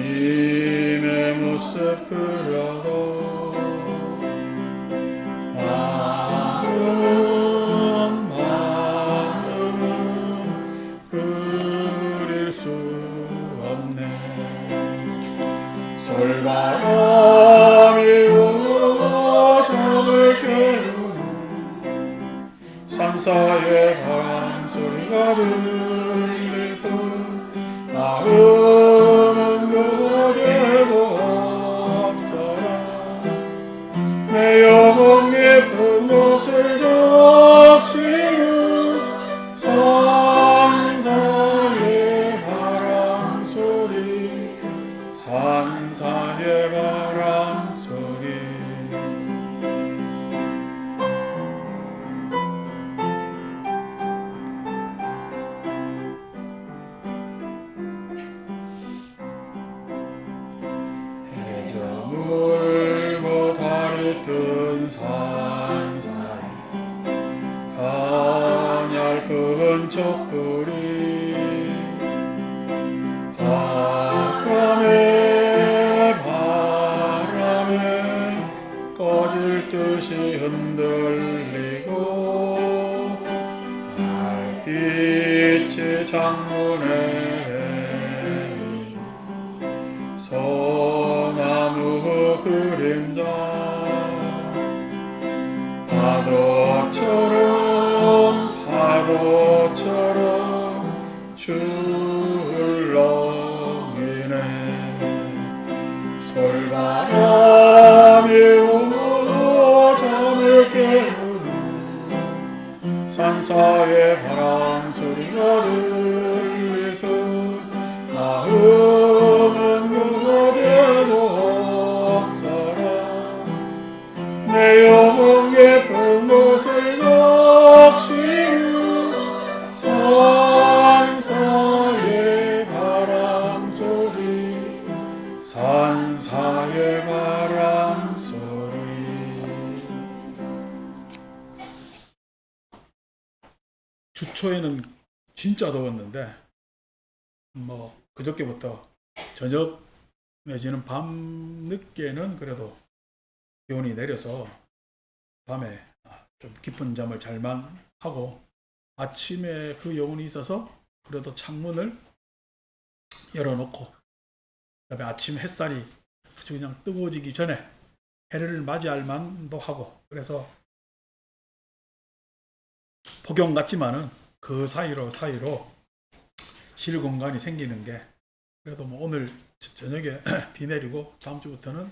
주님의 모습 그려도 마음은 그릴 수 없네. 솔바람이 우어 잠을 깨우는 산사의 바람 소리가 들릴 뿐 마음은 그대도 없어라. 내 영혼 깊은 곳을 적시는 산사의 바람 소리, 산사의 바람 소리. 해저 물고 달이 뜬 산사이 가냘픈 촛불이 바람에 꺼질 듯이 흔들리고 달빛이 창문에 소나무 그림자 파도처럼 출렁이네. 솔바람이 우어 잠을 깨우는 산사의 바람 소리가 들릴 뿐 마음은 그대도 없어라. 내 영혼 깊은 곳을 적시는 산사의 바람 소리, 산사의 바람 소리. 주초에는 진짜 더웠는데 그저께부터 저녁 내지는 밤 늦게는 그래도 기온이 내려서 밤에 좀 깊은 잠을 잘만 하고 아침에 그 여운이 있어서 그래도 창문을 열어놓고 그다음에 아침 햇살이 아주 그냥 뜨거워지기 전에 해를 맞이할 만도 하고 그래서 폭염 같지만은 그 사이로 쉴 공간이 생기는 게 그래도 오늘 저녁에 비 내리고 다음 주부터는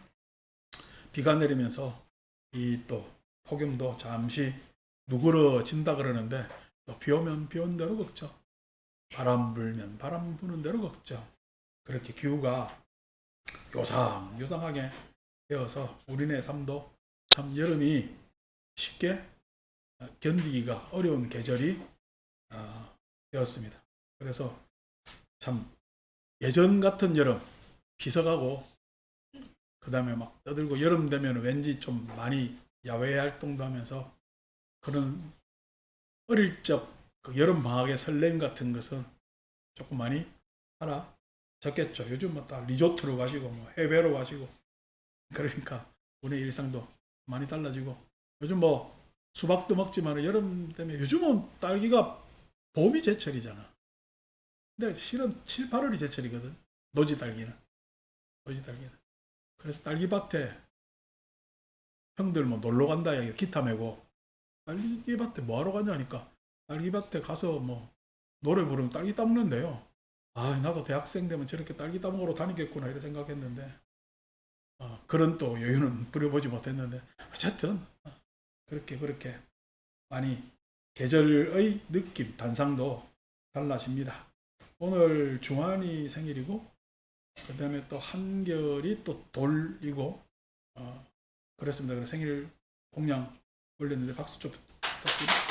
비가 내리면서 이 또 폭염도 잠시 누그러진다 그러는데 또 비 오면 비 오는 대로 걱정, 바람 불면 바람 부는 대로 걱정. 그렇게 기후가 요상하게 되어서 우리네 삶도 참 여름이 쉽게 견디기가 어려운 계절이 되었습니다. 그래서 참 예전 같은 여름 비서가고 그 다음에 막 떠들고 여름 되면 왠지 좀 많이 야외 활동도 하면서 그런 어릴 적 그 여름 방학의 설렘 같은 것은 조금 많이 사라졌겠죠. 요즘 다 리조트로 가시고 해외로 가시고 그러니까 우리의 일상도 많이 달라지고 요즘 수박도 먹지만 여름 되면 요즘은 딸기가 봄이 제철이잖아. 근데 실은 7, 8월이 제철이거든. 노지 딸기는. 그래서 딸기밭에 형들 놀러 간다 이야기 기타 메고 딸기밭에 뭐하러 가냐 하니까 딸기밭에 가서 노래 부르면 딸기 따먹는데요. 나도 대학생 되면 저렇게 딸기 따먹으러 다니겠구나 이렇게 생각했는데 그런 또 여유는 부려보지 못했는데 어쨌든 그렇게 많이 계절의 느낌, 단상도 달라집니다. 오늘 중환이 생일이고 그 다음에 또 한결이 또 돌이고 그랬습니다. 그래서 생일 공양 올렸는데 박수 좀 부탁드립니다.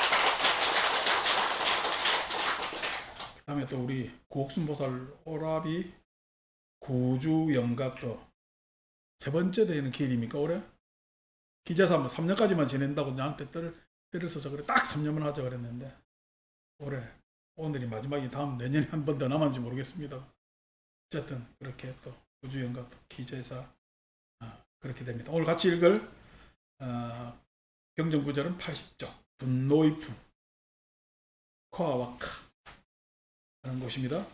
그 다음에 또 우리 구옥순보살 오라비 구주영가 또 세 번째 되는 기일입니까 올해? 기재사 3년까지만 지낸다고 나한테 때를 써서 그래 딱 3년만 하자 그랬는데 오늘이 마지막이 다음 내년에 한 번 더 남았는지 모르겠습니다. 어쨌든 그렇게 또 우주영광 기재사 그렇게 됩니다. 오늘 같이 읽을 경전구절은 80쪽 분노의 품 코아와카 하는 곳입니다.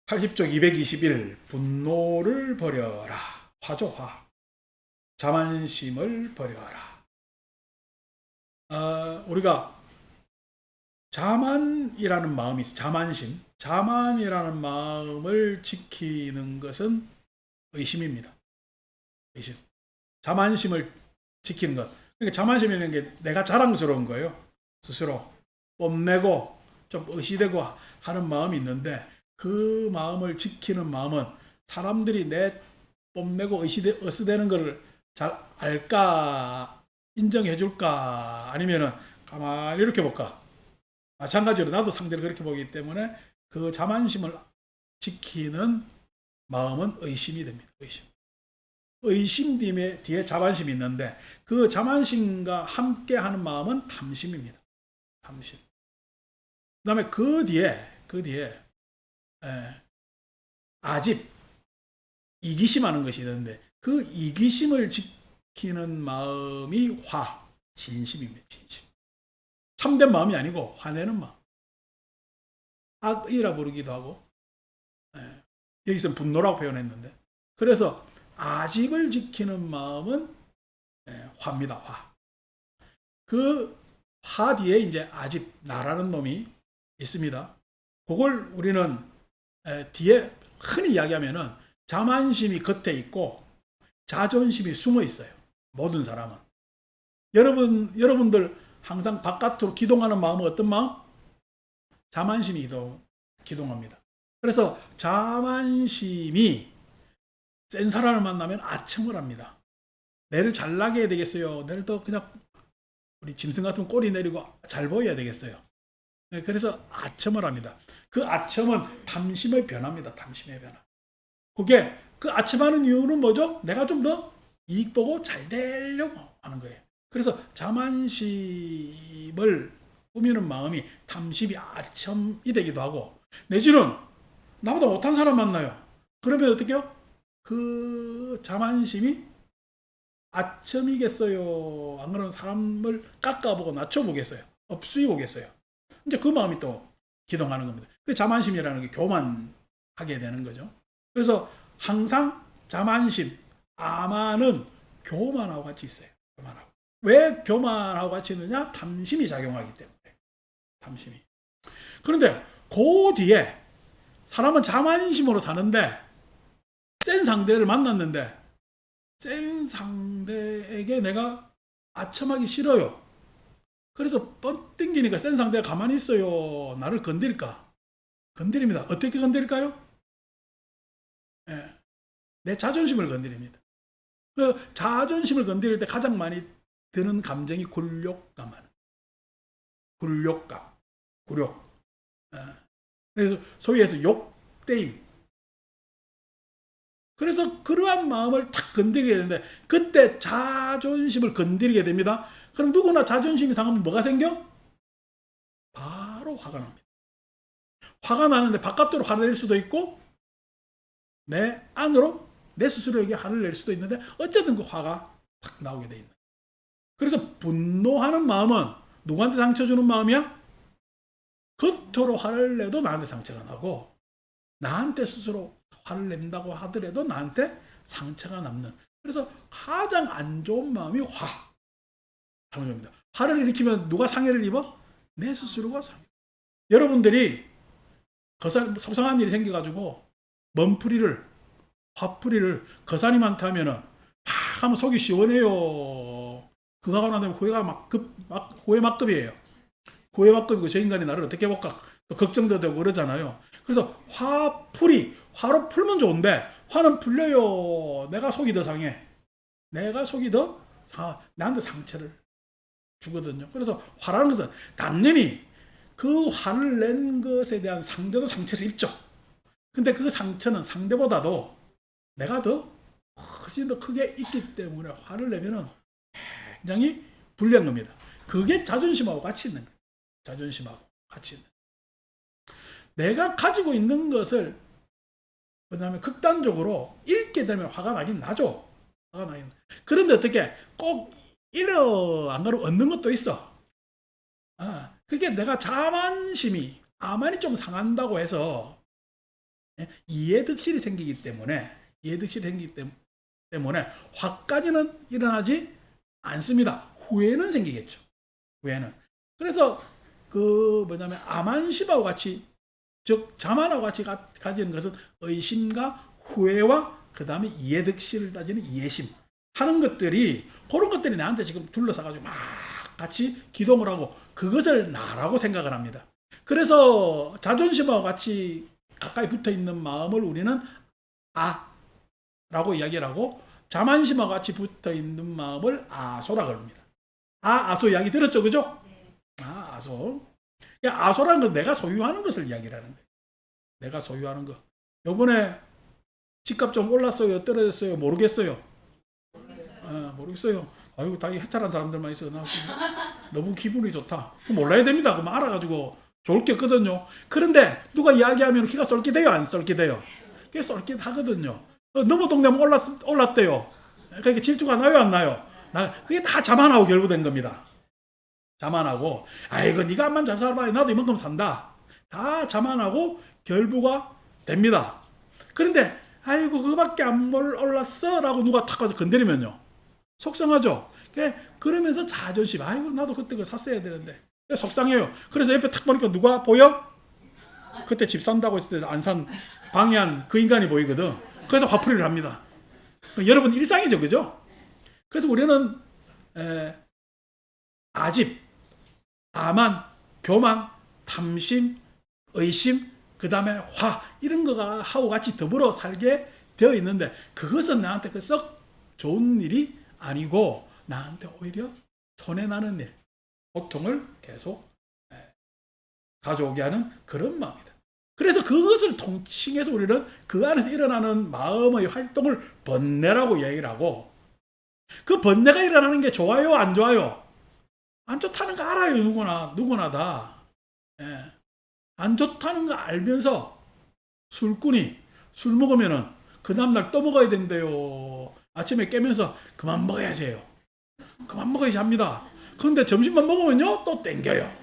80쪽 221 분노를 버려라. 화조화 자만심을 버려라. 우리가 자만이라는 마음이 있어요. 자만심. 자만이라는 마음을 지키는 것은 의심입니다. 의심. 자만심을 지키는 것. 그러니까 자만심이라는 게 내가 자랑스러운 거예요. 스스로 뽐내고 좀 의시되고 하는 마음이 있는데 그 마음을 지키는 마음은 사람들이 내 뽐내고 의시되는 걸 잘 알까, 인정해 줄까, 아니면은 가만히 이렇게 볼까. 마찬가지로 나도 상대를 그렇게 보기 때문에 그 자만심을 지키는 마음은 의심이 됩니다. 의심 뒤에 자만심이 있는데 그 자만심과 함께 하는 마음은 탐심입니다. 탐심. 그 다음에 그 뒤에 아집, 이기심 하는 것이 있는데 그 이기심을 지키는 마음이 진심입니다. 진심. 참된 마음이 아니고 화내는 마음. 악이라 부르기도 하고 여기서는 분노라고 표현했는데 그래서 아집을 지키는 마음은 화입니다. 화. 그 화 뒤에 이제 아집, 나라는 놈이 있습니다. 그걸 우리는 뒤에 흔히 이야기하면은 자만심이 겉에 있고 자존심이 숨어 있어요. 모든 사람은. 여러분들 항상 바깥으로 기동하는 마음은 어떤 마음? 자만심이 기동합니다. 그래서 자만심이 센 사람을 만나면 아첨을 합니다. 내를 잘나게 해야 되겠어요. 내를 더 그냥 우리 짐승 같으면 꼬리 내리고 잘 보여야 되겠어요. 그래서 아첨을 합니다. 그 아첨은 탐심의 변화입니다. 탐심의 변화. 그게 그 아첨하는 이유는 뭐죠? 내가 좀 더 이익 보고 잘 되려고 하는 거예요. 그래서 자만심을 꾸미는 마음이 탐심이 아첨이 되기도 하고 내지는 나보다 못한 사람 만나요. 그러면 어떻게 해요? 그 자만심이 아첨이겠어요? 안 그러면 사람을 깎아보고 낮춰보겠어요? 업수해 보겠어요? 이제 그 마음이 또 기동하는 겁니다. 그 자만심이라는 게 교만하게 되는 거죠. 그래서 항상 자만심, 아만은 교만하고 같이 있어요. 교만하고. 왜 교만하고 같이 있느냐? 탐심이 작용하기 때문에. 탐심이. 그런데 그 뒤에 사람은 자만심으로 사는데 센 상대를 만났는데 센 상대에게 내가 아첨하기 싫어요. 그래서 뻔 땡기니까 센 상대가 가만히 있어요. 나를 건드릴까? 건드립니다. 어떻게 건드릴까요? 내 자존심을 건드립니다. 그 자존심을 건드릴 때 가장 많이 드는 감정이 굴욕감. 굴욕감. 굴욕. 그래서 소위 해서 욕대임. 그래서 그러한 마음을 탁 건드리게 되는데 그때 자존심을 건드리게 됩니다. 그럼 누구나 자존심이 상하면 뭐가 생겨? 바로 화가 납니다. 화가 나는데 바깥으로 화를 낼 수도 있고 내 안으로 내 스스로에게 화를 낼 수도 있는데 어쨌든 그 화가 탁 나오게 돼 있는. 그래서 분노하는 마음은 누구한테 상처 주는 마음이야? 겉으로 화를 내도 나한테 상처가 나고 나한테 스스로 화를 낸다고 하더라도 나한테 상처가 남는. 그래서 가장 안 좋은 마음이 하는 겁니다. 화를 일으키면 누가 상해를 입어? 내 스스로가 상해. 여러분들이 속상한 일이 생겨가지고 화풀이를 거사님한테 하면은 막 하면 속이 시원해요. 그거 하고 나면 후회 막급이에요. 후회 막급이고 저 인간이 나를 어떻게 볼까 또 걱정도 되고 그러잖아요. 그래서 화로 풀면 좋은데 화는 풀려요. 내가 속이 더 상해. 나한테 상처를 주거든요. 그래서 화라는 것은 당연히 그 화를 낸 것에 대한 상대도 상처를 입죠. 근데 그 상처는 상대보다도 내가 훨씬 더 크게 있기 때문에 화를 내면은 굉장히 불리한 겁니다. 그게 자존심하고 같이 있는 거예요. 자존심하고 같이 있는. 내가 가지고 있는 것을 그다음에 극단적으로 읽게 되면 화가 나긴 나죠. 화가 나긴. 그런데 어떻게 꼭 안 그러면 얻는 것도 있어. 그게 내가 아만이 좀 상한다고 해서 이해득실이 생기기 때문에 화까지는 일어나지 않습니다. 후회는 생기겠죠. 후회는. 그래서 아만심하고 같이, 즉 자만하고 같이 가지는 것은 의심과 후회와 그 다음에 이해득실을 따지는 이해심 하는 것들이, 그런 것들이 나한테 지금 둘러싸가지고 막 같이 기동을 하고 그것을 나라고 생각을 합니다. 그래서 자존심하고 같이 가까이 붙어 있는 마음을 우리는 아라고 이야기를 하고, 자만심하고 같이 붙어 있는 마음을 아소라고 합니다. 아소 이야기 들었죠, 그죠? 아소. 아소라는 건 내가 소유하는 것을 이야기를 하는 거예요. 내가 소유하는 거. 요번에 집값 좀 올랐어요, 떨어졌어요, 모르겠어요. 모르겠어요. 아이고, 다 해탈한 사람들만 있어. 나 너무 기분이 좋다. 몰라야 됩니다. 그럼 알아가지고 좋을 게 없거든요. 그런데 누가 이야기하면 귀가 쏠깃해요, 안 쏠깃해요? 그게 쏠깃하거든요. 너무 동네면 올랐대요. 그러니까 질투가 나요, 안 나요? 그게 다 자만하고 결부된 겁니다. 자만하고, 아이고 네가 암만 잘 살아봐야 나도 이만큼 산다. 다 자만하고 결부가 됩니다. 그런데 아이고 그거밖에 안 올랐어 라고 누가 탁 가서 건드리면요, 속상하죠. 그러면서 자존심, 아이고 나도 그때 그거 샀어야 되는데, 속상해요. 그래서 옆에 탁 보니까 누가 보여? 그때 집 산다고 했을 때 안 산 방해한 그 인간이 보이거든. 그래서 화풀이를 합니다. 여러분 일상이죠, 그죠? 그래서 우리는 아집, 아만, 교만, 탐심, 의심, 그 다음에 화, 이런 거가 하고 같이 더불어 살게 되어 있는데, 그것은 나한테 썩 좋은 일이 아니고 나한테 오히려 손해나는 일, 고통을 계속 가져오게 하는 그런 마음이다. 그래서 그것을 통칭해서 우리는 그 안에서 일어나는 마음의 활동을 번뇌라고 얘기를 하고, 그 번뇌가 일어나는 게 좋아요, 안 좋아요? 안 좋다는 거 알아요. 누구나 다. 안 좋다는 거 알면서 술꾼이 술 먹으면은 그 다음날 또 먹어야 된대요. 아침에 깨면서 그만 먹어야지 해요. 그만 먹어야지 합니다. 그런데 점심만 먹으면요, 또 땡겨요.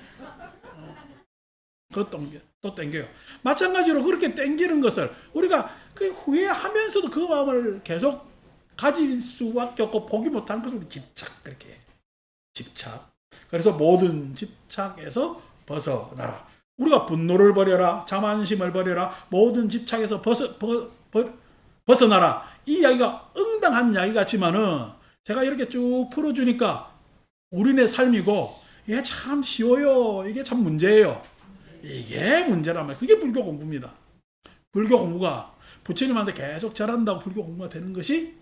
또 땡겨요. 마찬가지로 그렇게 땡기는 것을 우리가 그 후회하면서도 그 마음을 계속 가질 수밖에 없고 포기 못하는 것을 우리 집착. 그래서 모든 집착에서 벗어나라. 우리가 분노를 버려라, 자만심을 버려라, 모든 집착에서 벗어나라. 이 이야기가 응당한 이야기 같지만은 제가 이렇게 쭉 풀어주니까 우리네 삶이고, 이게 참 쉬워요. 이게 참 문제예요. 이게 문제라면 그게 불교 공부입니다. 불교 공부가 부처님한테 계속 절한다고 불교 공부가 되는 것이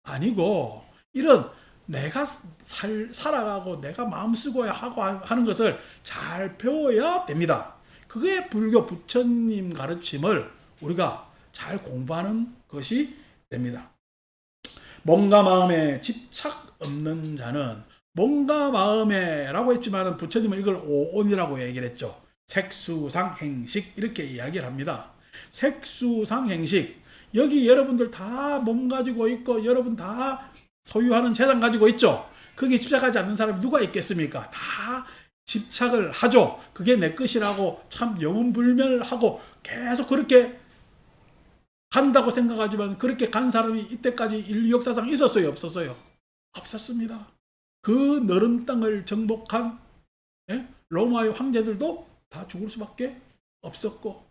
아니고, 이런 내가 살아가고 내가 마음 쓰고 하고 하는 것을 잘 배워야 됩니다. 그게 불교 부처님 가르침을 우리가 잘 공부하는 것이 됩니다. 몸과 마음에 집착 없는 자는, 몸과 마음에라고 했지만 부처님은 이걸 오온이라고 얘기를 했죠. 색수상행식 이렇게 이야기를 합니다. 색수상행식, 여기 여러분들 다 몸 가지고 있고 여러분 다 소유하는 재산 가지고 있죠. 거기에 집착하지 않는 사람이 누가 있겠습니까? 다 집착을 하죠. 그게 내 것이라고 참 영혼불멸하고 계속 그렇게 간다고 생각하지만, 그렇게 간 사람이 이때까지 인류 역사상 있었어요, 없었어요? 없었습니다. 그 너른 땅을 정복한 로마의 황제들도 다 죽을 수밖에 없었고,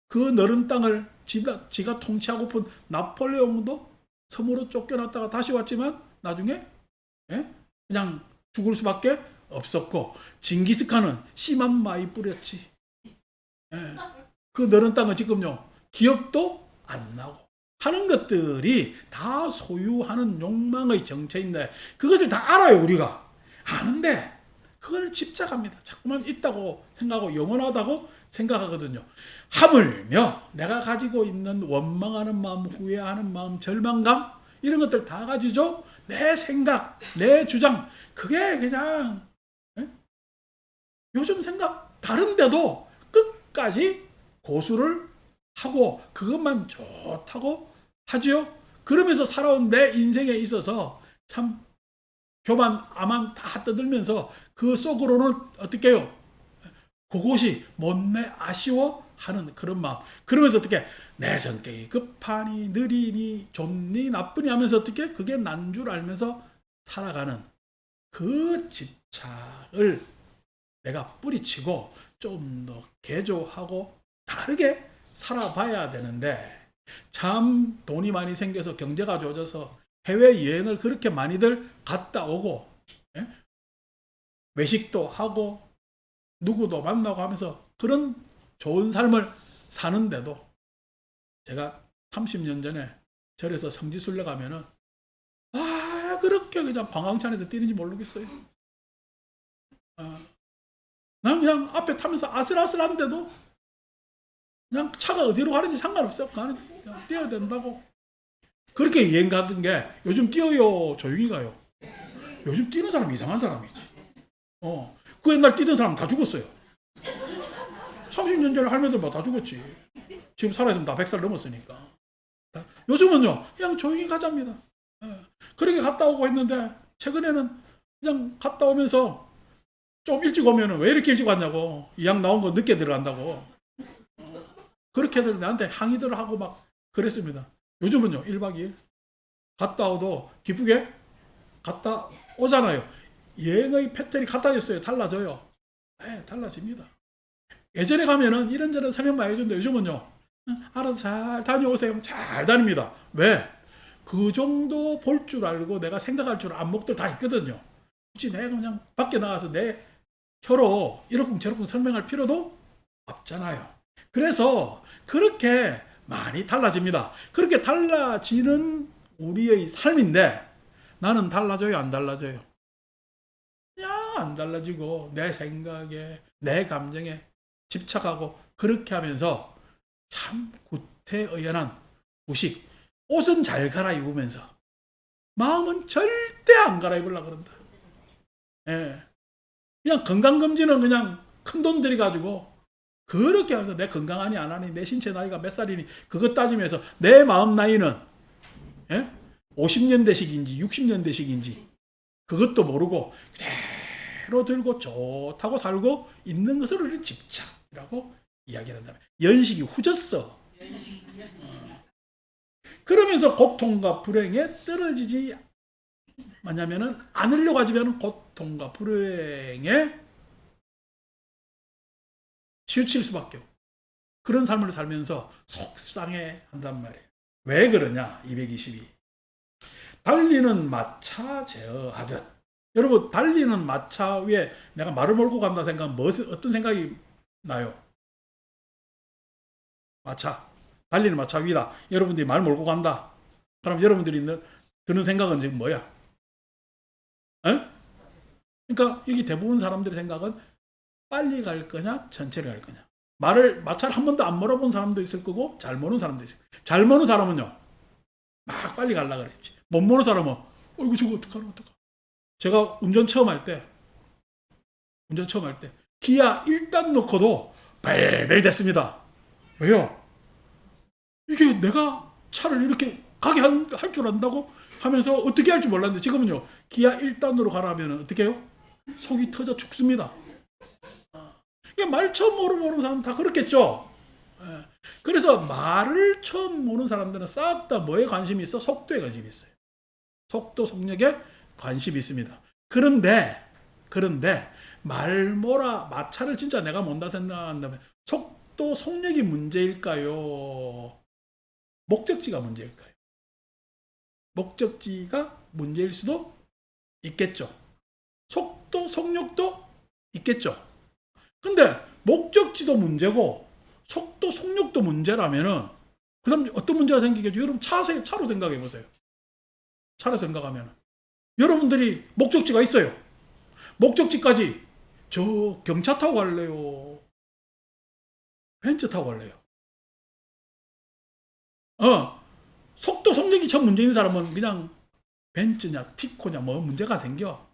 그 너른 땅을 지가 통치하고픈 나폴레옹도 섬으로 쫓겨났다가 다시 왔지만 나중에 그냥 죽을 수밖에 없었고, 징기스칸은 씨만 많이 뿌렸지. 그 너른 땅은 지금요 기억도 안 나고 하는 것들이 다 소유하는 욕망의 정체인데, 그것을 다 알아요. 우리가 아는데 그걸 집착합니다. 자꾸만 있다고 생각하고 영원하다고 생각하거든요. 하물며 내가 가지고 있는 원망하는 마음, 후회하는 마음, 절망감, 이런 것들 다 가지죠. 내 생각, 내 주장, 그게 그냥 요즘 생각 다른데도 끝까지 고수를 하고 그것만 좋다고 하지요. 그러면서 살아온 내 인생에 있어서 참 교만, 아만 다 떠들면서 그 속으로는 어떻게 해요? 그것이 못내 아쉬워하는 그런 마음. 그러면서 어떻게 내 성격이 급하니 느리니 좋니 나쁘니 하면서 어떻게 그게 난 줄 알면서 살아가는 그 집착을 내가 뿌리치고 좀 더 개조하고 다르게 살아봐야 되는데 참 돈이 많이 생겨서 경제가 좋아져서 해외여행을 그렇게 많이들 갔다 오고 외식도 하고 누구도 만나고 하면서 그런 좋은 삶을 사는데도 제가 30년 전에 절에서 성지순례 가면은 그렇게 그냥 방황찬에서 뛰는지 모르겠어요. 난 그냥 앞에 타면서 아슬아슬한데도 그냥 차가 어디로 가는지 상관없어요. 그냥 뛰어야 된다고. 그렇게 여행 가던 게 요즘 뛰어요 조용히 가요. 요즘 뛰는 사람이 이상한 사람이지. 그 옛날 뛰던 사람 다 죽었어요. 30년 전에 할매들 다 죽었지. 지금 살아있으면 다 100살 넘었으니까. 요즘은요, 그냥 조용히 가자입니다. 그렇게 갔다 오고 했는데, 최근에는 그냥 갔다 오면서 좀 일찍 오면은 왜 이렇게 일찍 왔냐고. 이 양 나온 거 늦게 들어간다고. 그렇게들 나한테 항의들을 하고 막 그랬습니다. 요즘은요, 1박 2일. 갔다 오도 기쁘게 갔다 오잖아요. 여행의 패턴이 같아졌어요. 달라져요. 네, 달라집니다. 예전에 가면은 이런저런 설명 많이 해주는데 요즘은요, 알아서 잘 다녀오세요. 잘 다닙니다. 왜? 그 정도 볼 줄 알고 내가 생각할 줄 안목들 다 있거든요. 굳이 내가 그냥 밖에 나가서 내 혀로 이러쿵 저러쿵 설명할 필요도 없잖아요. 그래서 그렇게 많이 달라집니다. 그렇게 달라지는 우리의 삶인데 나는 달라져요, 안 달라져요? 그냥 안 달라지고 내 생각에, 내 감정에 집착하고 그렇게 하면서 참 구태의연한 구식. 옷은 잘 갈아입으면서 마음은 절대 안 갈아입으려고 그런다. 예. 그냥 건강검진은 그냥 큰돈 들여가지고 그렇게 하면서 내 건강하니 안 하니 내 신체 나이가 몇 살이니 그것 따지면서 내 마음 나이는 50년대식인지 60년대식인지 그것도 모르고 그대로 들고 좋다고 살고 있는 것을 우리는 집착이라고 이야기를 한다면 연식이 후졌어. 그러면서 고통과 불행에 떨어지지 뭐냐면은 않으려고 하지만 고통과 불행에 치우칠 수밖에 없고 그런 삶을 살면서 속상해 한단 말이에요. 왜 그러냐? 222. 달리는 마차 제어하듯. 여러분 달리는 마차 위에 내가 말을 몰고 간다 생각하면 어떤 생각이 나요? 마차. 달리는 마차 위다. 여러분들이 말 몰고 간다. 그럼 여러분들이 드는 생각은 지금 뭐야? 에? 그러니까 여기 대부분 사람들의 생각은 빨리 갈 거냐, 천천히 갈 거냐. 마차를 한 번도 안 몰아본 사람도 있을 거고, 잘 모르는 사람도 있을 거고. 잘 모르는 사람은요, 막 빨리 가려고 그랬지. 못 모르는 사람은, 이거 저거 어떡하나. 제가 운전 처음 할 때, 기아 1단 넣고도 벨벨 됐습니다. 왜요? 이게 내가 차를 이렇게 가게 할 줄 안다고 하면서 어떻게 할지 몰랐는데 지금은요 기아 1단으로 가라면 어떻게 해요? 속이 터져 죽습니다. 이게 말 처음 모르는 사람은 다 그렇겠죠. 그래서 말을 처음 모르는 사람들은 싹 다 뭐에 관심이 있어? 속도에 관심이 있어요. 속도, 속력에 관심이 있습니다. 그런데 마차를 진짜 내가 못다 생각한다면 속도, 속력이 문제일까요? 목적지가 문제일까요? 목적지가 문제일 수도 있겠죠. 속도, 속력도 있겠죠. 근데 목적지도 문제고 속도, 속력도 문제라면은 그 다음 어떤 문제가 생기겠죠? 여러분 차로 생각해 보세요. 차로 생각하면 여러분들이 목적지가 있어요. 목적지까지 저 경차 타고 갈래요? 벤츠 타고 갈래요? 속도, 속력이 참 문제인 사람은 그냥 벤츠냐, 티코냐, 뭐 문제가 생겨.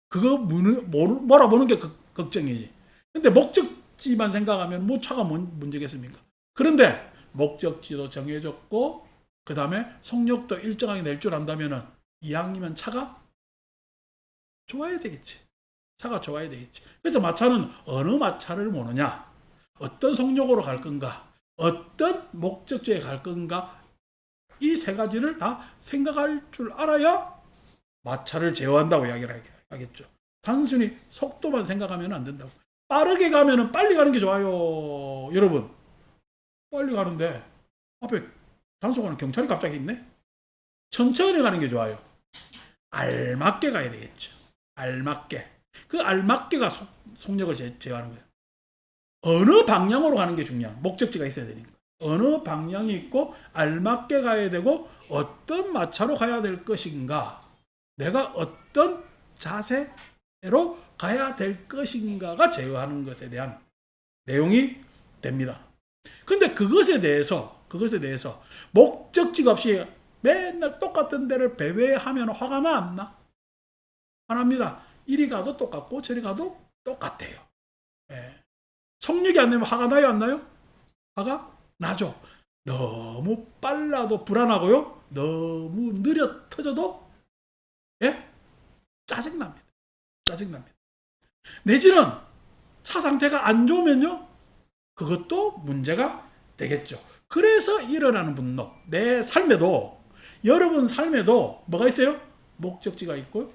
그거 몰아보는 게 걱정이지. 근데 목적지만 생각하면 뭐 차가 뭔 문제겠습니까? 그런데 목적지도 정해졌고 그 다음에 속력도 일정하게 낼 줄 안다면 이왕이면 차가 좋아야 되겠지. 차가 좋아야 되겠지. 그래서 마차는 어느 마차를 모느냐, 어떤 속력으로 갈 건가, 어떤 목적지에 갈 건가, 이 세 가지를 다 생각할 줄 알아야 마차를 제어한다고 이야기를 하겠죠. 단순히 속도만 생각하면 안 된다고. 빠르게 가면은 빨리 가는 게 좋아요. 여러분, 빨리 가는데 앞에 단속하는 경찰이 갑자기 있네. 천천히 가는 게 좋아요. 알맞게 가야 되겠죠. 알맞게. 그 알맞게가 속력을 제어하는 거예요. 어느 방향으로 가는 게 중요한, 목적지가 있어야 되니까. 어느 방향이 있고 알맞게 가야 되고 어떤 마차로 가야 될 것인가, 내가 어떤 자세로 가야 될 것인가가 제어하는 것에 대한 내용이 됩니다. 근데 그것에 대해서 목적지가 없이 맨날 똑같은 데를 배회하면 화가 나, 안 나? 안 납니다. 이리 가도 똑같고 저리 가도 똑같아요. 예. 속력이 안 내면 화가 나요, 안 나요? 화가 나죠. 너무 빨라도 불안하고요. 너무 느려 터져도 예? 짜증납니다. 짜증납니다. 내지는 차 상태가 안 좋으면요, 그것도 문제가 되겠죠. 그래서 일어나는 분노. 내 삶에도, 여러분 삶에도 뭐가 있어요? 목적지가 있고요,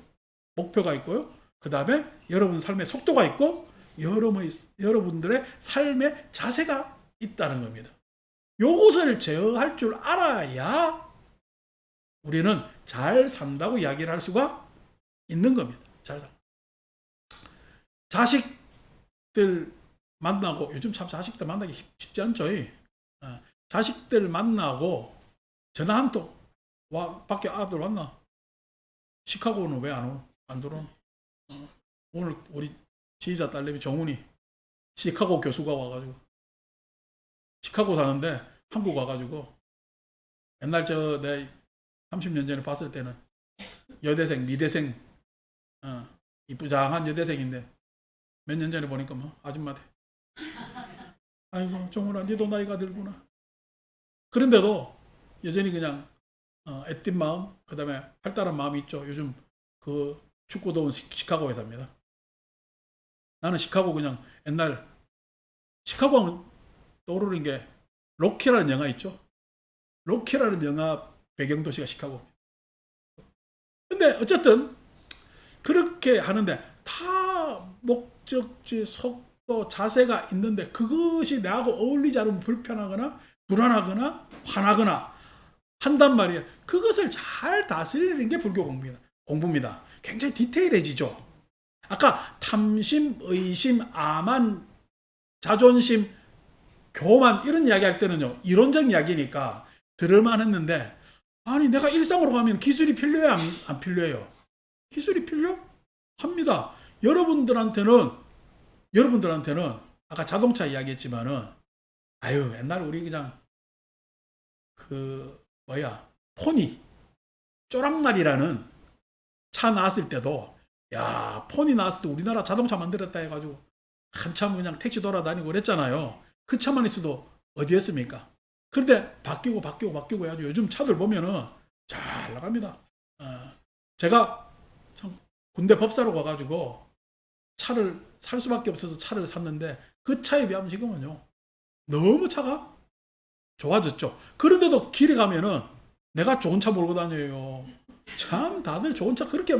목표가 있고요, 그 다음에 여러분 삶의 속도가 있고 여러분들의 삶의 자세가 있다는 겁니다. 요것을 제어할 줄 알아야 우리는 잘 산다고 이야기를 할 수가 있는 겁니다. 잘 산다. 자식들 만나고, 요즘 참 자식들 만나기 쉽지 않죠. 자식들 만나고 전화 한 통, 와, 밖에 아들 왔나? 시카고는 왜 안 들어오노? 오늘 우리 지휘자 딸내미 정훈이 시카고 교수가 와가지고, 시카고 사는데 한국 와가지고, 옛날 내 30년 전에 봤을 때는 여대생, 미대생, 이쁘장한 여대생인데 몇 년 전에 보니까 뭐 아줌마 돼. 아이고 정훈아, 니도 나이가 들구나. 그런데도 여전히 그냥 애띤 마음, 그 다음에 활달한 마음이 있죠. 요즘 그 춥고 더운 시카고에 삽니다. 나는 시카고 그냥 옛날, 시카고 하면 떠오르는 게 로키라는 영화 있죠. 로키라는 영화 배경도시가 시카고. 근데 어쨌든 그렇게 하는데 다 목적지, 속도, 자세가 있는데 그것이 나하고 어울리지 않으면 불편하거나 불안하거나 화나거나 한단 말이에요. 그것을 잘 다스리는 게 불교 공부입니다. 굉장히 디테일해지죠. 아까 탐심, 의심, 아만, 자존심, 교만 이런 이야기 할 때는요, 이론적 이야기니까 들을만 했는데, 아니 내가 일상으로 가면 기술이 필요해요, 안 필요해요? 기술이 필요합니다. 여러분들한테는 아까 자동차 이야기했지만은, 아유 옛날 우리 그냥 포니 쪼랑말이라는 차 나왔을 때도, 야, 포니 나왔을 때 우리나라 자동차 만들었다 해가지고 한참 그냥 택시 돌아다니고 그랬잖아요. 그 차만 있어도 어디였습니까? 그런데 바뀌고 해가지고 요즘 차들 보면은 잘 나갑니다. 제가 참 군대 법사로 가가지고 차를 살 수밖에 없어서 차를 샀는데, 그 차에 비하면 지금은요 너무 차가 좋아졌죠. 그런데도 길에 가면은 내가 좋은 차 몰고 다녀요. 참 다들 좋은 차 그렇게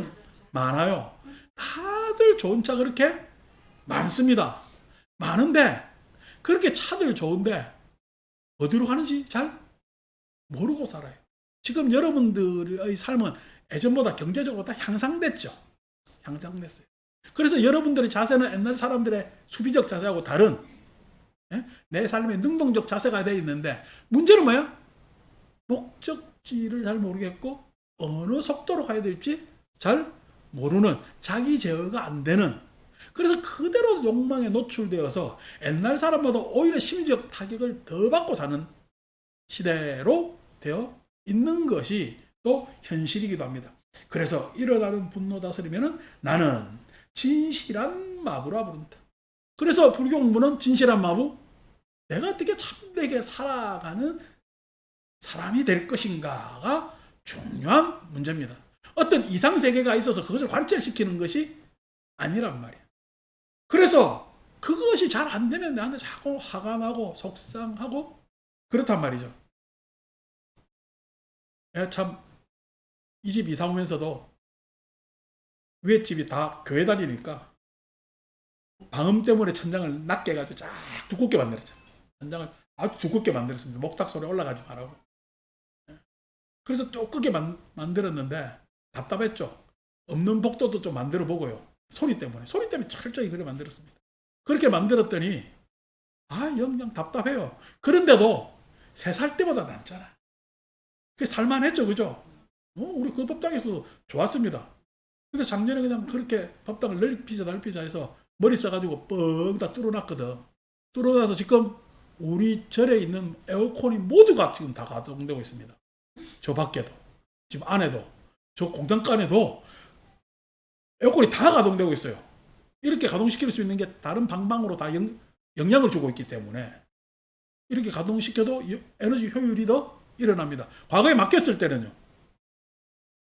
많아요. 다들 좋은 차 그렇게 많습니다. 많은데 그렇게 차들 좋은데 어디로 가는지 잘 모르고 살아요. 지금 여러분들의 삶은 예전보다 경제적으로 다 향상됐죠. 향상됐어요. 그래서 여러분들의 자세는 옛날 사람들의 수비적 자세하고 다른, 내 삶의 능동적 자세가 되어 있는데, 문제는 뭐야? 목적지를 잘 모르겠고 어느 속도로 가야 될지 잘 모르는, 자기 제어가 안 되는, 그래서 그대로 욕망에 노출되어서 옛날 사람보다 오히려 심리적 타격을 더 받고 사는 시대로 되어 있는 것이 또 현실이기도 합니다. 그래서 일어나는 분노 다스리면은 나는 진실한 마부라 부른다. 그래서 불교 공부는 진실한 마부 내가 어떻게 참되게 살아가는 사람이 될 것인가가 중요한 문제입니다. 어떤 이상세계가 있어서 그것을 관철시키는 것이 아니란 말이야. 그래서 그것이 잘 안 되면 나한테 자꾸 화가 나고 속상하고 그렇단 말이죠. 참, 이 집 이사 오면서도 위에 집이 다 교회 다니니까 방음 때문에 천장을 낮게 해가지고 쫙 두껍게 만들었죠. 천장을 아주 두껍게 만들었습니다. 목탁 소리 올라가지 말라고. 그래서 두껍게 만들었는데 답답했죠. 없는 복도도 좀 만들어 보고요. 소리 때문에 철저히 그렇게 만들었습니다. 그렇게 만들었더니 영영 답답해요. 그런데도 3살 때보다 낫잖아. 그게 살만했죠, 그죠? 우리 그 법당에서도 좋았습니다. 근데 작년에 그냥 그렇게 법당을 넓히자 해서 머리 써가지고 뻥 다 뚫어놨거든. 뚫어놔서 지금 우리 절에 있는 에어컨이 모두가 지금 다 가동되고 있습니다. 저 밖에도, 지금 안에도, 저 공장가 안에도 에어컨이 다 가동되고 있어요. 이렇게 가동시킬 수 있는 게 다른 방방으로 다 영향을 주고 있기 때문에 이렇게 가동시켜도 에너지 효율이 더 일어납니다. 과거에 맡겼을 때는요,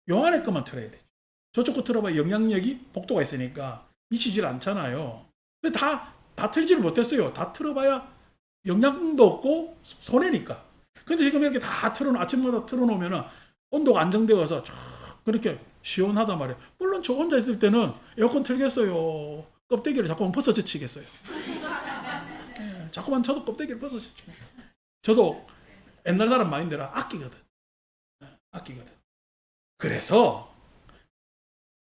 요 안에 것만 틀어야 되죠. 저쪽 거 틀어봐야 영향력이 복도가 있으니까 미치질 않잖아요. 근데 다 틀지를 못했어요. 다 틀어봐야 영향도 없고 손해니까. 근데 지금 이렇게 다 아침마다 틀어놓으면 온도가 안정되어서 그렇게 시원하단 말이에요. 물론 저 혼자 있을 때는 에어컨 틀겠어요. 껍데기를 자꾸만 벗어제치겠어요. 자꾸만 저도 껍데기를 벗어제칩니다. 저도 옛날 사람 마인드라 아끼거든. 그래서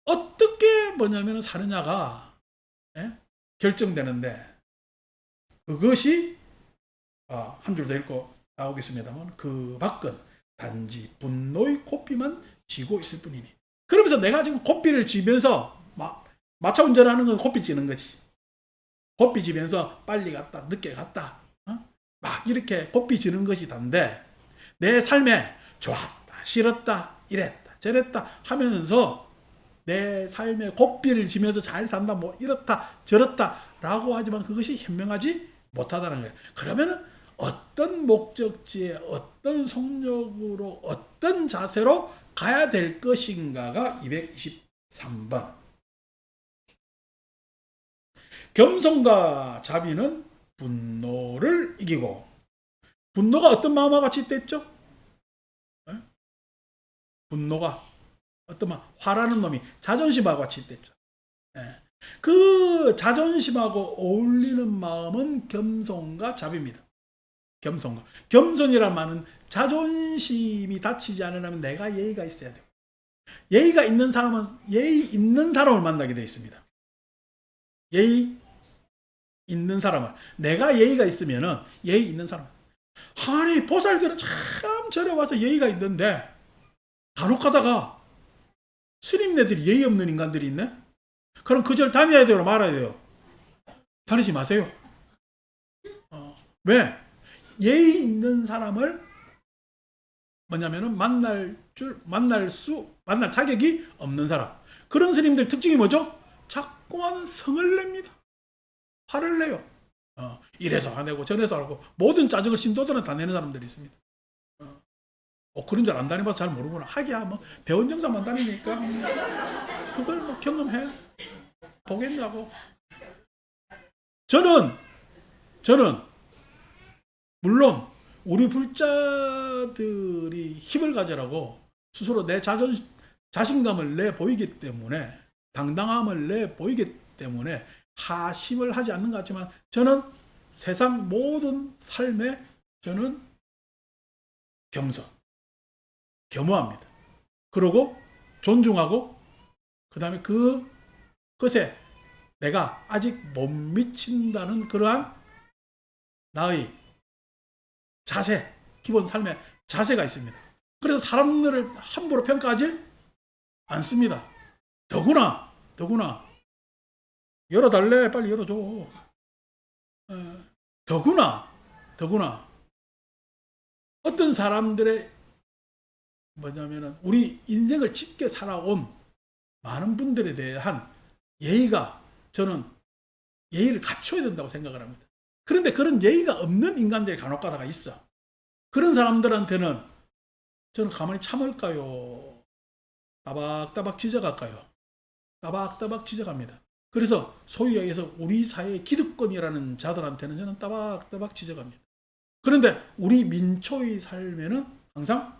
어떻게 사느냐가 결정되는데, 그것이 한 줄 더 읽고 나오겠습니다만, 그 밖은 단지 분노의 고삐만 쥐고 있을 뿐이니. 그러면서 내가 지금 고삐를 쥐면서 마차 운전하는 건 고삐 쥐는 거지. 고삐 쥐면서 빨리 갔다 늦게 갔다 막 이렇게 고삐 쥐는 것이 단데, 내 삶에 좋았다 싫었다 이랬다 저랬다 하면서 내 삶에 고삐를 쥐면서 잘 산다 이렇다 저렇다 라고 하지만 그것이 현명하지 못하다는 거예요. 그러면 어떤 목적지에 어떤 속력으로 어떤 자세로 가야 될 것인가가 223번. 겸손과 자비는 분노를 이기고. 분노가 어떤 마음과 같이 됐죠? 분노가 어떤 마음, 화라는 놈이 자존심하고 같이 됐죠. 그 자존심하고 어울리는 마음은 겸손과 자비입니다. 겸손이란 말은 자존심이 다치지 않으려면 내가 예의가 있어야 돼요. 예의가 있는 사람은 예의 있는 사람을 만나게 되어 있습니다. 예의 있는 사람을, 내가 예의가 있으면은 예의 있는 사람. 아니 보살들은 참 절에 와서 예의가 있는데 간혹 가다가 스님네들이 예의 없는 인간들이 있네? 그럼 그 절 다녀야 돼요? 말아야 돼요? 다니지 마세요. 왜? 예의 있는 사람을 만날 자격이 없는 사람. 그런 스님들 특징이 뭐죠? 자꾸만 성을 냅니다. 화를 내요. 이래서 화내고 저래서 하고 모든 짜증을 신도들은 다 내는 사람들이 있습니다. 그런 줄 안 다녀봐서 잘 모르구나. 하기야 대원정상만 다니니까 그걸 경험해 보겠냐고. 저는 물론 우리 불자들이 힘을 가지라고 스스로 내 자신감을 내 보이기 때문에, 당당함을 내 보이기 때문에 하심을 하지 않는 것 같지만, 저는 세상 모든 삶에 저는 겸허합니다. 그리고 존중하고, 그 다음에 그것에 내가 아직 못 미친다는 그러한 나의 자세, 기본 삶의 자세가 있습니다. 그래서 사람들을 함부로 평가하지 않습니다. 더구나 열어달래, 빨리 열어줘. 더구나 어떤 사람들의 우리 인생을 짙게 살아온 많은 분들에 대한 예의가, 저는 예의를 갖춰야 된다고 생각을 합니다. 그런데 그런 예의가 없는 인간들이 간혹 가다가 있어. 그런 사람들한테는 저는 가만히 참을까요? 따박따박 찢어갈까요? 따박따박 찢어갑니다. 그래서 소위 얘기해서 우리 사회의 기득권이라는 자들한테는 저는 따박따박 찢어갑니다. 그런데 우리 민초의 삶에는 항상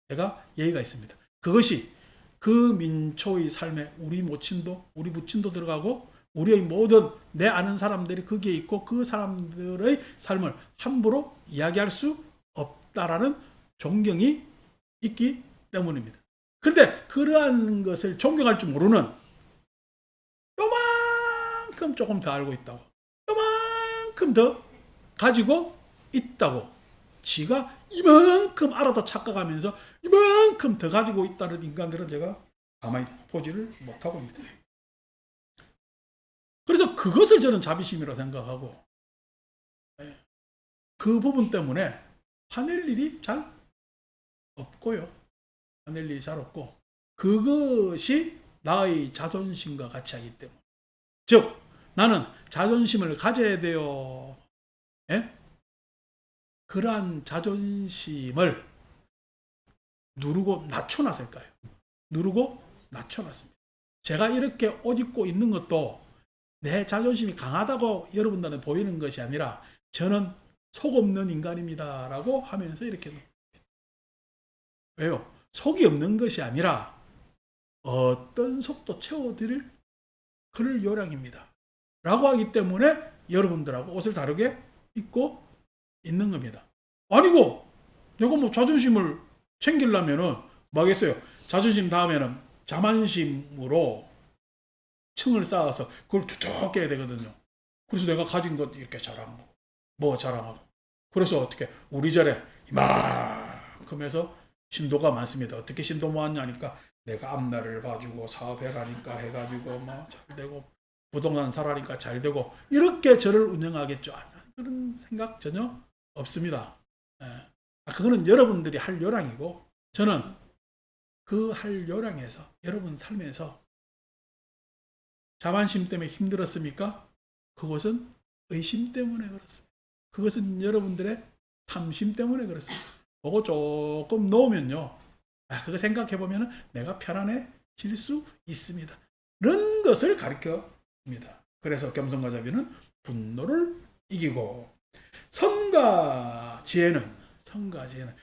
제가 예의가 있습니다. 그것이 그 민초의 삶에 우리 모친도 우리 부친도 들어가고 우리의 모든 내 아는 사람들이 거기에 있고 그 사람들의 삶을 함부로 이야기할 수 없다라는 존경이 있기 때문입니다. 그런데 그러한 것을 존경할 줄 모르는 요만큼 조금 더 알고 있다고, 요만큼 더 가지고 있다고, 지가 이만큼 알아도 착각하면서 이만큼 더 가지고 있다는 인간들은 제가 가만히 보지를 못하고 있습니다. 그래서 그것을 저는 자비심이라고 생각하고, 그 부분 때문에 화낼 일이 잘 없고요. 화낼 일이 잘 없고, 그것이 나의 자존심과 같이 하기 때문에. 즉, 나는 자존심을 가져야 돼요. 예? 그러한 자존심을 누르고 낮춰놨을까요? 누르고 낮춰놨습니다. 제가 이렇게 옷 입고 있는 것도 내 자존심이 강하다고 여러분들한테 보이는 것이 아니라 저는 속 없는 인간입니다 라고 하면서 이렇게 왜요? 속이 없는 것이 아니라 어떤 속도 채워드릴 그럴 요량입니다 라고 하기 때문에 여러분들하고 옷을 다르게 입고 있는 겁니다. 아니고 내가 뭐 자존심을 챙기려면은 뭐 하겠어요? 자존심 다음에는 자만심으로 층을 쌓아서 그걸 두텁게 해야 되거든요. 그래서 내가 가진 것 이렇게 자랑하고 뭐 자랑하고 그래서 어떻게 우리 절에 이만큼 해서 신도가 많습니다. 어떻게 신도 모았냐니까 내가 앞날을 봐주고 사업해가니까 해가지고 뭐 잘되고 부동산 사라니까 잘되고 이렇게 절을 운영하겠죠. 그런 생각 전혀 없습니다. 그거는 여러분들이 할 요량이고 저는 그 할 요량에서 여러분 삶에서 자만심 때문에 힘들었습니까? 그것은 의심 때문에 그렇습니다. 그것은 여러분들의 탐심 때문에 그렇습니다. 그거 조금 놓으면요. 그거 생각해보면 내가 편안해질 수 있습니다. 이런 것을 가르쳐 줍니다. 그래서 겸손과 자비는 분노를 이기고 선과 지혜는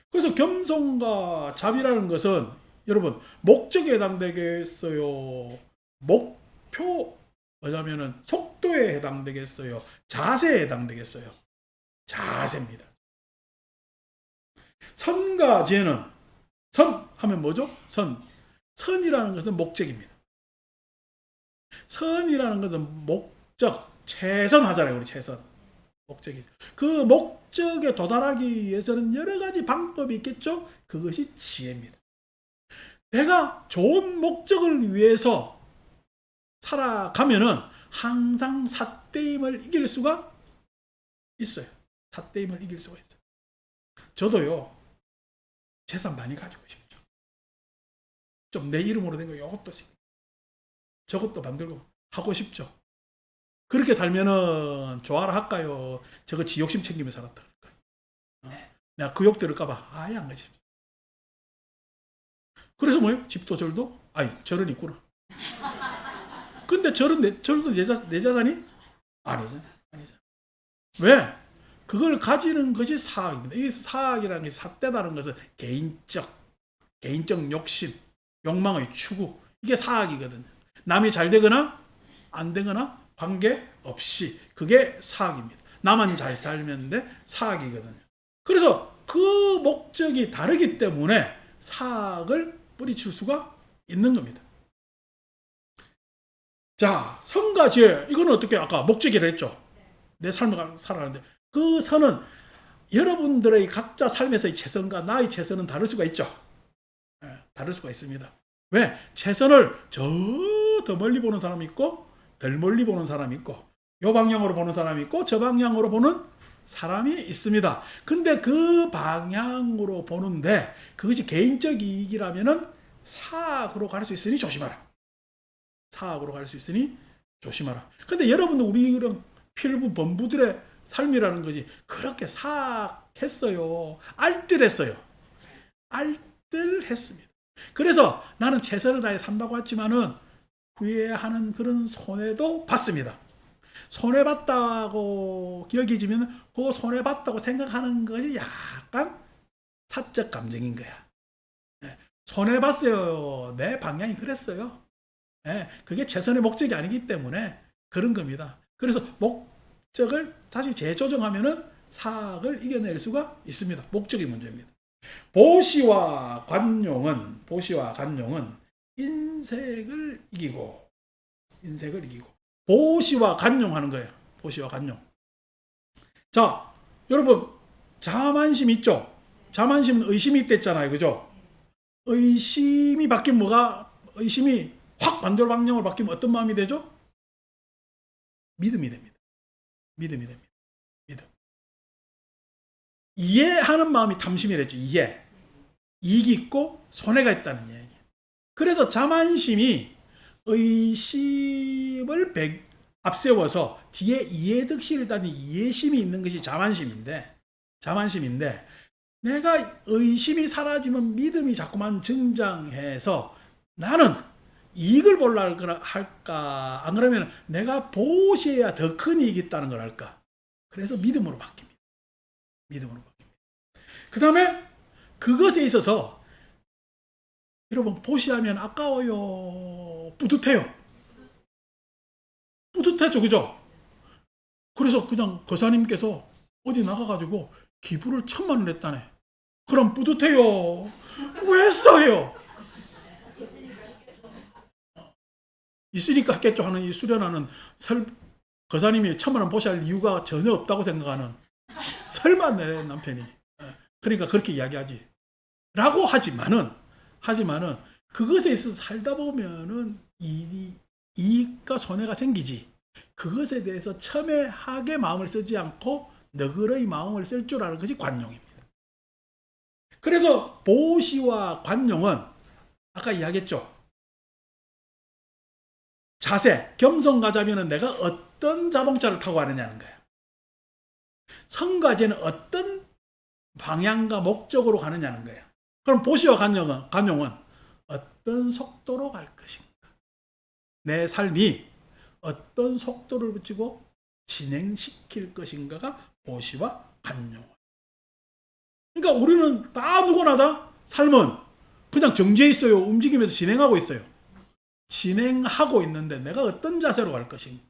그래서 겸손과 자비라는 것은 여러분 목적에 해당되겠어요? 목표 뭐냐면은 속도에 해당되겠어요? 자세에 해당되겠어요? 자세입니다. 선과 지혜는 선 하면 뭐죠? 선이라는 것은 목적입니다. 선이라는 것은 목적, 최선 하잖아요. 우리 최선. 목적이죠. 그 목적에 도달하기 위해서는 여러 가지 방법이 있겠죠? 그것이 지혜입니다. 내가 좋은 목적을 위해서 살아가면은 항상 삿대임을 이길 수가 있어요. 삿대임을 이길 수가 있어요. 저도요, 재산 많이 가지고 싶죠. 좀 내 이름으로 된 거 이것도 저것도 만들고 하고 싶죠. 그렇게 살면은 좋아라 할까요? 저거 지 욕심 챙기면서 살았다 할까요? 내가 그 욕 들을까봐 아예 안 가지. 그래서 뭐예요? 집도 절도? 절은 있구나. 근데 절도 내 자산이? 아니죠. 왜? 그걸 가지는 것이 사악입니다. 이 사악이라는 게 삿대다는 것은 개인적 욕심, 욕망의 추구. 이게 사악이거든요. 남이 잘 되거나 안 되거나 관계없이 그게 사악입니다. 나만 잘 살면 돼 사악이거든요. 그래서 그 목적이 다르기 때문에 사악을 뿌리칠 수가 있는 겁니다. 자, 선과 지혜 이거는 어떻게 아까 목적이라 했죠. 내 삶을 살아가는데 그 선은 여러분들의 각자 삶에서의 최선과 나의 최선은 다를 수가 있죠. 다를 수가 있습니다. 왜? 최선을 저 더 멀리 보는 사람이 있고 덜 멀리 보는 사람이 있고 요 방향으로 보는 사람이 있고 저 방향으로 보는 사람이 있습니다. 근데 그 방향으로 보는데 그것이 개인적 이익이라면은 사악으로 갈 수 있으니 조심하라. 사악으로 갈 수 있으니 조심하라. 근데 여러분도 우리 이런 필부 범부들의 삶이라는 것이 그렇게 사악했어요. 알뜰했어요. 알뜰했습니다. 그래서 나는 최선을 다해 산다고 했지만은 후회하는 그런 손해도 봤습니다. 손해봤다고 여기지면 그 손해봤다고 생각하는 것이 약간 사적 감정인 거야. 손해봤어요. 내 방향이 그랬어요. 그게 최선의 목적이 아니기 때문에 그런 겁니다. 그래서 목적을 다시 재조정하면은 사악을 이겨낼 수가 있습니다. 목적이 문제입니다. 보시와 관용은 인색을 이기고 보시와 관용하는 거예요. 보시와 관용. 자, 여러분 자만심 있죠? 자만심은 의심이 있댔잖아요. 그죠? 의심이 바뀌면 의심이 확 반대로 방향으로 바뀌면 어떤 마음이 되죠? 믿음이 됩니다. 믿음. 이해하는 마음이 탐심이랬죠. 이익이 있고 손해가 있다는 얘기. 그래서 자만심이 의심을 앞세워서 뒤에 이해득실을 따는 이해심이 있는 것이 자만심인데 내가 의심이 사라지면 믿음이 자꾸만 증장해서 나는 이익을 보려 할까? 안 그러면 내가 보시해야 더 큰 이익이 있다는 걸 할까? 그래서 믿음으로 바뀝니다. 그 다음에 그것에 있어서 여러분 보시하면 아까워요. 뿌듯해요. 뿌듯하죠. 그죠? 그래서 그냥 거사님께서 어디 나가가지고 기부를 1,000만 원 했다네. 그럼 뿌듯해요. 왜 써요? 있으니까 했겠죠 하는 이 수련하는 거사님이 1,000만 원 보시할 이유가 전혀 없다고 생각하는 설마 내 남편이 그러니까 그렇게 이야기하지 라고 하지만은 그것에 있어서 살다 보면은 이익과 손해가 생기지 그것에 대해서 첨예하게 마음을 쓰지 않고 너그러이 마음을 쓸 줄 아는 것이 관용입니다. 그래서 보시와 관용은 아까 이야기했죠. 자세, 겸손가자면은 내가 어떤 자동차를 타고 가느냐는 거예요. 성가제는 어떤 방향과 목적으로 가느냐는 거예요. 그럼 보시와 관용은 어떤 속도로 갈 것인가. 내 삶이 어떤 속도를 붙이고 진행시킬 것인가가 보시와 관용. 그러니까 우리는 누구나 다 삶은 그냥 정지해 있어요. 움직이면서 진행하고 있어요. 진행하고 있는데 내가 어떤 자세로 갈 것인가.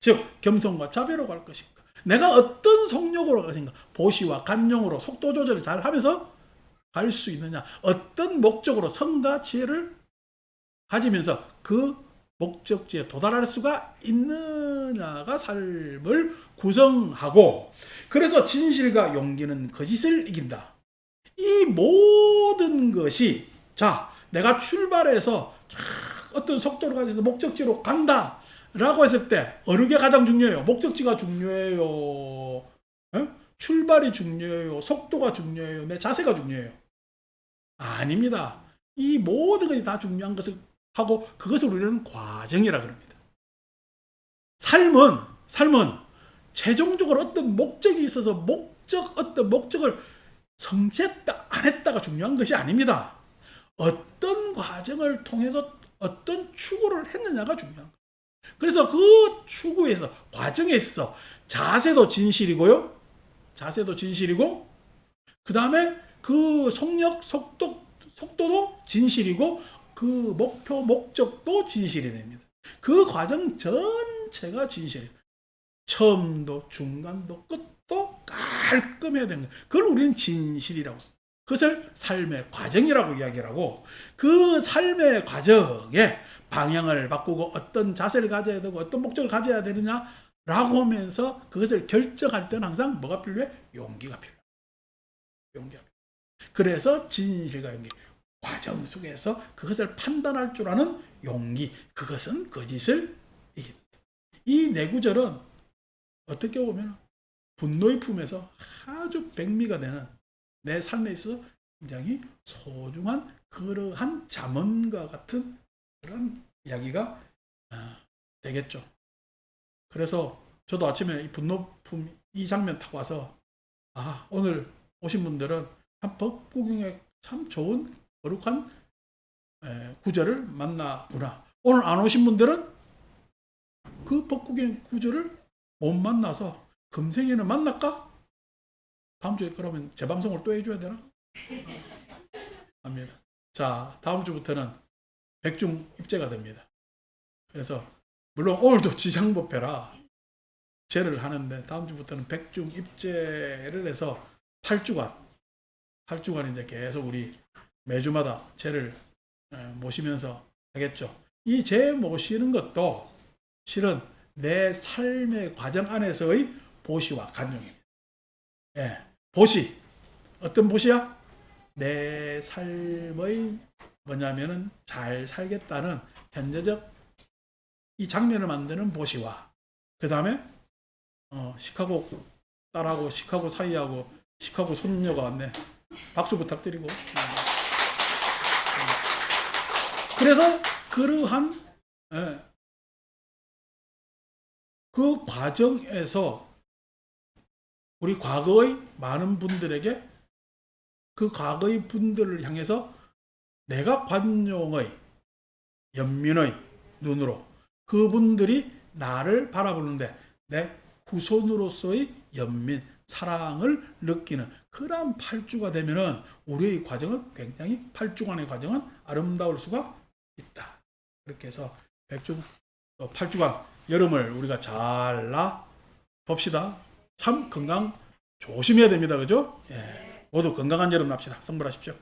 즉 겸손과 자비로 갈 것인가. 내가 어떤 속력으로 갈 것인가. 보시와 관용으로 속도 조절을 잘 하면서 갈 수 있느냐. 어떤 목적으로 성과 지혜를 가지면서 그 목적지에 도달할 수가 있느냐가 삶을 구성하고 그래서 진실과 용기는 거짓을 이긴다. 이 모든 것이 내가 출발해서 어떤 속도로 가져서 목적지로 간다 라고 했을 때 어느 게 가장 중요해요? 목적지가 중요해요? 출발이 중요해요? 속도가 중요해요? 내 자세가 중요해요? 아닙니다. 이 모든 것이 다 중요한 것을 하고 그것을 우리는 과정이라 그럽니다. 삶은 최종적으로 어떤 목적이 있어서 어떤 목적을 성취했다 안 했다가 중요한 것이 아닙니다. 어떤 과정을 통해서 어떤 추구를 했느냐가 중요한 거예요. 그래서 그 추구에서 과정에 있어 자세도 진실이고 그 다음에 그 속도도 진실이고 그 목표 목적도 진실이 됩니다. 그 과정 전체가 진실이에요. 처음도 중간도 끝도 깔끔해야 되는 거예요. 그걸 우리는 진실이라고. 그것을 삶의 과정이라고 이야기를 하고 그 삶의 과정에 방향을 바꾸고 어떤 자세를 가져야 되고 어떤 목적을 가져야 되느냐라고 하면서 그것을 결정할 때는 항상 뭐가 필요해? 용기가 필요해. 그래서 진실과 용기. 과정 속에서 그것을 판단할 줄 아는 용기. 그것은 거짓을 이긴다. 이 네 구절은 어떻게 보면 분노의 품에서 아주 백미가 되는 내 삶에 있어 굉장히 소중한 그러한 잠언과 같은 그런 이야기가 되겠죠. 그래서 저도 아침에 이 분노품 이 장면 딱 와서 오늘 오신 분들은 참 법구경에 참 좋은 거룩한 구절을 만나구나. 오늘 안 오신 분들은 그 법구경 구절을 못 만나서 금생에는 만날까? 다음 주에 그러면 재방송을 또 해줘야 되나? 합니다. 자, 다음 주부터는 백중 입제가 됩니다. 그래서 물론 오늘도 지상법회라 제를 하는데 다음 주부터는 백중 입제를 해서 8주간 이제 계속 우리 매주마다 제를 모시면서 하겠죠. 이 제 모시는 것도 실은 내 삶의 과정 안에서의 보시와 간용입니다. 예, 보시. 어떤 보시야? 내 삶의 뭐냐면은 잘 살겠다는 현재적 이 장면을 만드는 보시와 그 다음에 시카고 딸하고 시카고 사이하고 시카고 손녀가 왔네. 박수 부탁드리고. 그래서 그러한 그 과정에서 우리 과거의 많은 분들에게 그 과거의 분들을 향해서 내가 관용의 연민의 눈으로 그분들이 나를 바라보는데 내 후손으로서의 연민, 사랑을 느끼는 그러한 8주가 되면은 우리의 과정은 굉장히 8주간의 과정은 아름다울 수가 있다. 그렇게 해서 8주간 여름을 우리가 잘 봅시다. 참 건강 조심해야 됩니다. 그죠? 예. 모두 건강한 여름 납시다. 성불하십시오.